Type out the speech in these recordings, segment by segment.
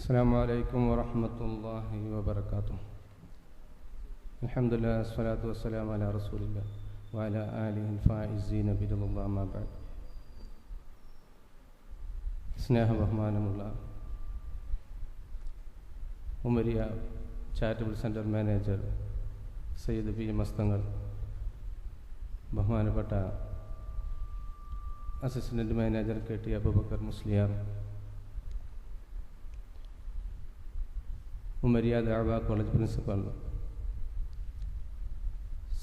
അസ്സലാമു അലൈക്കും വറഹ്മത്തുള്ളാഹി വബറകാതുഹു. അൽഹംദുലില്ലാഹി വസ്സലാത്തു വസ്സലാമു അലാ റസൂലില്ലാഹി വഅലാ ആലിഹിൽ ഫായിസീന ബിറളില്ലാഹി അമ്മാ ബഅദ്. സ്നേഹ ബഹുമാനമുള്ള Umariya charitable centre manager Sayyid P Masthangal, ബഹുമാനപ്പെട്ട assistant manager K T Aboobacker Musliyar, Umariya Dawa college principal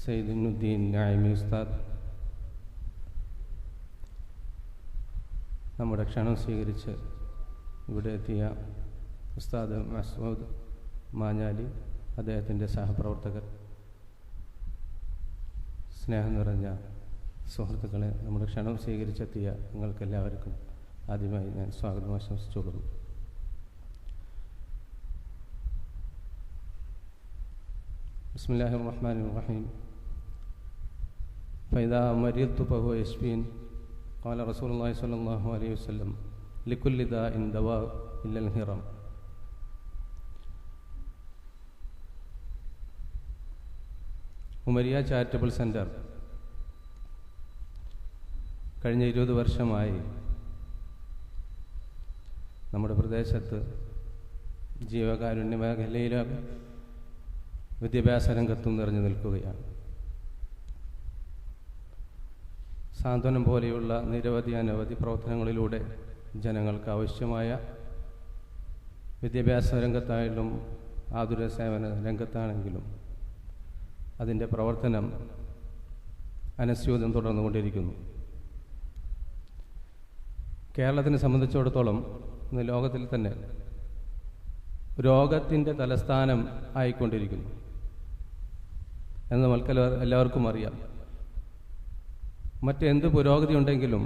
Sayyid Nuddeen Naeemi ഉസ്താദ്, നമ്മുടെ ക്ഷണം സ്വീകരിച്ച് ഇവിടെ എത്തിയ ഉസ്താദ് മസൂദ് മാഞ്ഞാലി, അദ്ദേഹത്തിൻ്റെ സഹപ്രവർത്തകർ, സ്നേഹം നിറഞ്ഞ സുഹൃത്തുക്കളെ, നമ്മുടെ ക്ഷണം സ്വീകരിച്ചെത്തിയ നിങ്ങൾക്കെല്ലാവർക്കും ആദ്യമായി ഞാൻ സ്വാഗതം ആശംസിച്ചുകൊള്ളുന്നു. ബിസ്മില്ലാഹിർ റഹ്മാനിർ റഹീം. ഫൈദാ മരിദ്തു ഫഹുവ യശ്ഫീൻ. ഖാല റസൂലുള്ളാഹി സ്വല്ലല്ലാഹു അലൈഹി വസല്ലം ലികുല്ലി ദാഇൻ ദവാ ഇല്ലൽ ഹിറം. ഉമരിയ ചാരിറ്റബിൾ സെൻറ്റർ കഴിഞ്ഞ 20 വർഷമായി നമ്മുടെ പ്രദേശത്ത് ജീവകാരുണ്യ മേഖലയിലെ വിദ്യാഭ്യാസ രംഗത്തും നിറഞ്ഞു നിൽക്കുകയാണ്. സാന്ത്വനം പോലെയുള്ള അനവധി പ്രവർത്തനങ്ങളിലൂടെ ജനങ്ങൾക്ക് ആവശ്യമായ വിദ്യാഭ്യാസ രംഗത്തായാലും ആതുര സേവന രംഗത്താണെങ്കിലും അതിൻ്റെ പ്രവർത്തനം അനസ്യൂതം തുടർന്നുകൊണ്ടിരിക്കുന്നു. കേരളത്തിനെ സംബന്ധിച്ചിടത്തോളം ഇന്ന് ലോകത്തിൽ തന്നെ രോഗത്തിൻ്റെ തലസ്ഥാനം ആയിക്കൊണ്ടിരിക്കുന്നു എന്ന് നമുക്ക് എല്ലാവർക്കും അറിയാം. മറ്റെന്ത് പുരോഗതി ഉണ്ടെങ്കിലും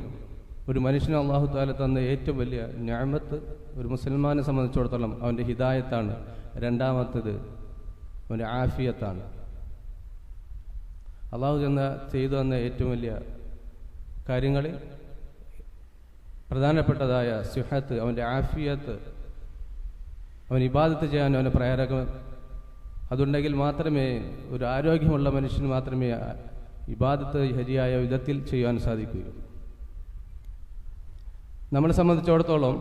ഒരു മനുഷ്യന് അല്ലാഹു തആല തന്ന ഏറ്റവും വലിയ നിഅമത്ത് ഒരു മുസൽമാനെ സംബന്ധിച്ചിടത്തോളം അവൻ്റെ ഹിദായത്താണ്. രണ്ടാമത്തേത് അവൻ്റെ ആഫിയത്താണ്. അള്ളാഹു ചെയ്തു തന്ന ഏറ്റവും വലിയ കാര്യങ്ങളിൽ പ്രധാനപ്പെട്ടതായ സിഹത്ത്, അവൻ്റെ ആഫിയത്ത്, അവൻ ഇബാദത്ത് ചെയ്യാൻ അവന് പ്രേരകം. അതുണ്ടെങ്കിൽ മാത്രമേ ഒരു ആരോഗ്യമുള്ള മനുഷ്യന് മാത്രമേ ഇബാദത്ത് ശരിയായ വിധത്തിൽ ചെയ്യാൻ സാധിക്കുകയുള്ളൂ. നമ്മളെ സംബന്ധിച്ചിടത്തോളം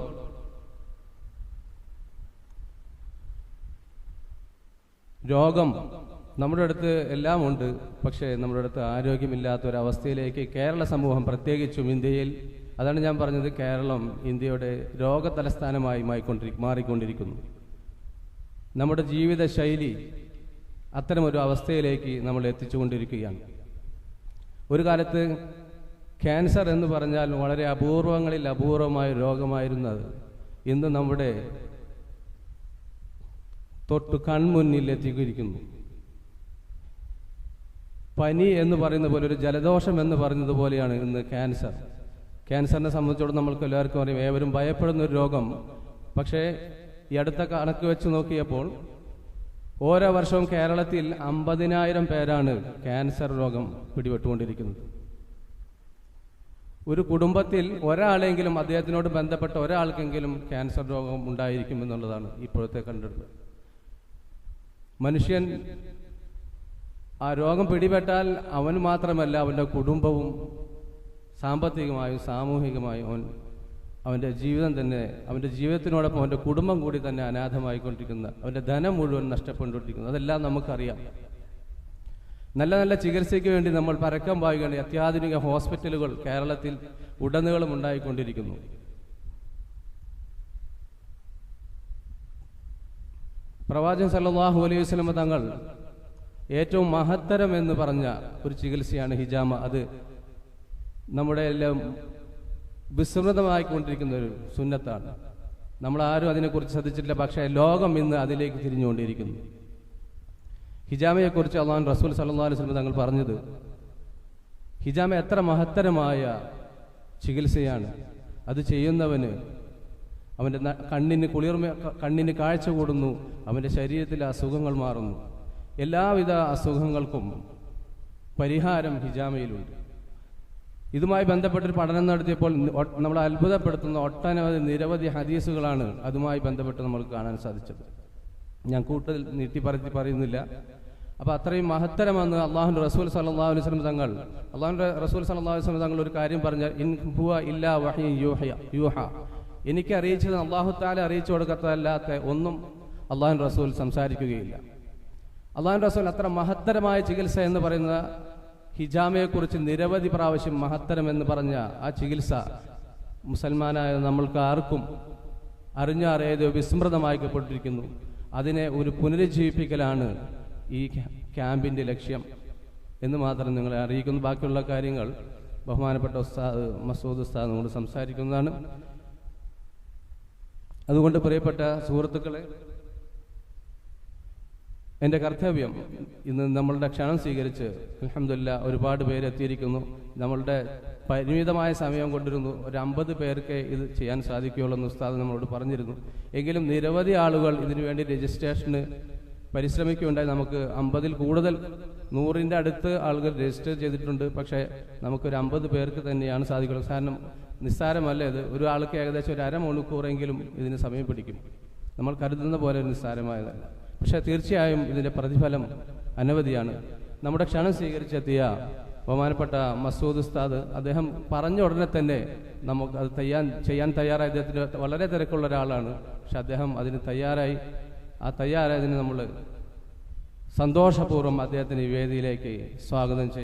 രോഗം നമ്മുടെ അടുത്ത് എല്ലാം ഉണ്ട്, പക്ഷേ നമ്മുടെ അടുത്ത് ആരോഗ്യമില്ലാത്ത ഒരവസ്ഥയിലേക്ക് കേരള സമൂഹം, പ്രത്യേകിച്ചും ഇന്ത്യയിൽ, അതാണ് ഞാൻ പറഞ്ഞത്, കേരളം ഇന്ത്യയുടെ രോഗതലസ്ഥാനമായി മാറിക്കൊണ്ടിരിക്കുന്നു. നമ്മുടെ ജീവിത ശൈലി അത്തരമൊരു അവസ്ഥയിലേക്ക് നമ്മൾ എത്തിച്ചുകൊണ്ടിരിക്കുകയാണ്. ഒരു കാലത്ത് ക്യാൻസർ എന്ന് പറഞ്ഞാൽ വളരെ അപൂർവങ്ങളിൽ അപൂർവമായ രോഗമായിരുന്നത് ഇന്ന് നമ്മുടെ തൊട്ട് കൺമുന്നിൽ എത്തിയിരിക്കുന്നു. പനി എന്ന് പറയുന്ന പോലെ, ഒരു ജലദോഷം എന്ന് പറയുന്നത് പോലെയാണ് ഇന്ന് ക്യാൻസർ. ക്യാൻസറിനെ സംബന്ധിച്ചോളം നമ്മൾക്ക് എല്ലാവർക്കും അറിയാം, ഏവരും ഭയപ്പെടുന്ന ഒരു രോഗം. പക്ഷേ ഈ അടുത്ത കണക്ക് വെച്ച് നോക്കിയപ്പോൾ ഓരോ വർഷവും കേരളത്തിൽ 50,000 പേരാണ് ക്യാൻസർ രോഗം പിടിപെട്ടുകൊണ്ടിരിക്കുന്നത്. ഒരു കുടുംബത്തിൽ ഒരാളെങ്കിലും, അദ്ദേഹത്തിനോട് ബന്ധപ്പെട്ട ഒരാൾക്കെങ്കിലും ക്യാൻസർ രോഗം ഉണ്ടായിരിക്കും എന്നുള്ളതാണ് ഇപ്പോഴത്തെ കണ്ടെടുപ്പ്. മനുഷ്യൻ ആ രോഗം പിടിപെട്ടാൽ അവൻ മാത്രമല്ല, അവൻ്റെ കുടുംബവും സാമ്പത്തികമായും സാമൂഹികമായും അവൻ്റെ ജീവിതം തന്നെ, അവൻ്റെ ജീവിതത്തിനോടൊപ്പം അവൻ്റെ കുടുംബം കൂടി തന്നെ അനാഥമായിക്കൊണ്ടിരിക്കുന്ന, അവൻ്റെ ധനം മുഴുവൻ നഷ്ടപ്പെട്ടുകൊണ്ടിരിക്കുന്നു. അതെല്ലാം നമുക്കറിയാം. നല്ല നല്ല ചികിത്സയ്ക്ക് വേണ്ടി നമ്മൾ പരക്കം പായുകയാണ്. അത്യാധുനിക ഹോസ്പിറ്റലുകൾ കേരളത്തിൽ ഉടനീളം ഉണ്ടായിക്കൊണ്ടിരിക്കുന്നു. പ്രവാചകൻ സല്ലല്ലാഹു അലൈഹി വസല്ലം തങ്ങൾ ഏറ്റവും മഹത്തരം എന്ന് പറഞ്ഞ ഒരു ചികിത്സയാണ് ഹിജാമ. അത് നമ്മുടെ എല്ലാം വിസ്മൃതമായിക്കൊണ്ടിരിക്കുന്ന ഒരു സുന്നത്താണ്. നമ്മളാരും അതിനെക്കുറിച്ച് ശ്രദ്ധിച്ചിട്ടില്ല. പക്ഷേ ലോകം ഇന്ന് അതിലേക്ക് തിരിഞ്ഞുകൊണ്ടിരിക്കുന്നു. ഹിജാമയെക്കുറിച്ച് അല്ലാഹു റസൂൽ സല്ലല്ലാഹു അലൈഹി വസല്ലം തങ്ങൾ പറഞ്ഞത്, ഹിജാമ എത്ര മഹത്തരമായ ചികിത്സയാണ്. അത് ചെയ്യുന്നവന് അവൻ്റെ കണ്ണിന് കാഴ്ച കൂടുന്നു, അവൻ്റെ ശരീരത്തിലെ അസുഖങ്ങൾ മാറുന്നു. എല്ലാവിധ അസുഖങ്ങൾക്കും പരിഹാരം ഹിജാമയിലുണ്ട്. ഇതുമായി ബന്ധപ്പെട്ടൊരു പഠനം നടത്തിയപ്പോൾ നമ്മളെ അത്ഭുതപ്പെടുത്തുന്ന നിരവധി ഹദീസുകളാണ് അതുമായി ബന്ധപ്പെട്ട് നമുക്ക് കാണാൻ സാധിച്ചത്. ഞാൻ കൂടുതൽ പറയുന്നില്ല. അപ്പോൾ അത്രയും മഹത്തരമെന്ന് അള്ളാഹുവിൻ്റെ റസൂൽ സല്ലല്ലാഹു അലൈഹി വസല്ലം തങ്ങൾ ഒരു കാര്യം പറഞ്ഞാൽ, ഇൻ ഹുവ ഇല്ലാ വഹ്യൻ യൂഹ, എനിക്ക് അറിയിച്ചത് അള്ളാഹു തആല അറിയിച്ചു കൊടുക്കത്തല്ലാത്ത ഒന്നും അള്ളാഹുവിൻ്റെ റസൂൽ സംസാരിക്കുകയില്ല. അള്ളാഹുവിൻ്റെ റസൂൽ അത്ര മഹത്തരമായ ചികിത്സ എന്ന് പറയുന്ന ഹിജാമയെക്കുറിച്ച് നിരവധി പ്രാവശ്യം മഹത്തരം എന്ന് പറഞ്ഞ ആ ചികിത്സ മുസൽമാനായ നമ്മൾക്ക് ആർക്കും അറിഞ്ഞാറേതോ വിസ്മൃതമാക്കപ്പെട്ടിരിക്കുന്നു. അതിനെ ഒരു പുനരുജ്ജീവിപ്പിക്കലാണ് ഈ ക്യാമ്പിൻ്റെ ലക്ഷ്യം എന്ന് മാത്രം നിങ്ങളെ അറിയിക്കുന്നു. ബാക്കിയുള്ള കാര്യങ്ങൾ ബഹുമാനപ്പെട്ട മസൂദ് ഉസ്താദ് നമ്മോട് സംസാരിക്കുന്നതാണ്. അതുകൊണ്ട് പ്രിയപ്പെട്ട സുഹൃത്തുക്കളെ, എൻ്റെ കർത്തവ്യം ഇന്ന് നമ്മളുടെ ക്ഷണം സ്വീകരിച്ച് അൽഹംദുലില്ലാഹ് ഒരുപാട് പേര് എത്തിയിരിക്കുന്നു. നമ്മളുടെ പരിമിതമായ സമയം കൊണ്ടിരുന്നു ഒരു 50 പേർക്ക് ഇത് ചെയ്യാൻ സാധിക്കുകയുള്ളൂ എന്ന് ഉസ്താദ് നമ്മളോട് പറഞ്ഞിരുന്നു. എങ്കിലും നിരവധി ആളുകൾ ഇതിനുവേണ്ടി രജിസ്ട്രേഷന് പരിശ്രമിക്കുകയുണ്ടായി. നമുക്ക് 50-ൽ കൂടുതൽ 100-ൻ്റെ അടുത്ത് ആളുകൾ രജിസ്റ്റർ ചെയ്തിട്ടുണ്ട്. പക്ഷേ നമുക്കൊരു 50 പേർക്ക് തന്നെയാണ് സാധിക്കുന്നത്. കാരണം നിസ്സാരമല്ല ഇത്. ഒരു ആൾക്ക് ഏകദേശം ഒരു അരമണിക്കൂറെങ്കിലും ഇതിന് സമയം പിടിക്കും. നമ്മൾ കരുതുന്ന പോലെ ഒരു നിസ്സാരമായതല്ല. പക്ഷേ തീർച്ചയായും ഇതിൻ്റെ പ്രതിഫലം അനവധിയാണ്. നമ്മുടെ ക്ഷണം സ്വീകരിച്ചെത്തിയ ബഹുമാനപ്പെട്ട മസൂദ് ഉസ്താദ് അദ്ദേഹം പറഞ്ഞ ഉടനെ തന്നെ നമുക്ക് അത് ചെയ്യാൻ തയ്യാറായി. അദ്ദേഹത്തിന് വളരെ തിരക്കുള്ള ഒരാളാണ്. പക്ഷെ അദ്ദേഹം അതിന് തയ്യാറായതിന് നമ്മൾ സന്തോഷപൂർവ്വം അദ്ദേഹത്തിന് ഈ വേദിയിലേക്ക് സ്വാഗതം ചെയ്യും.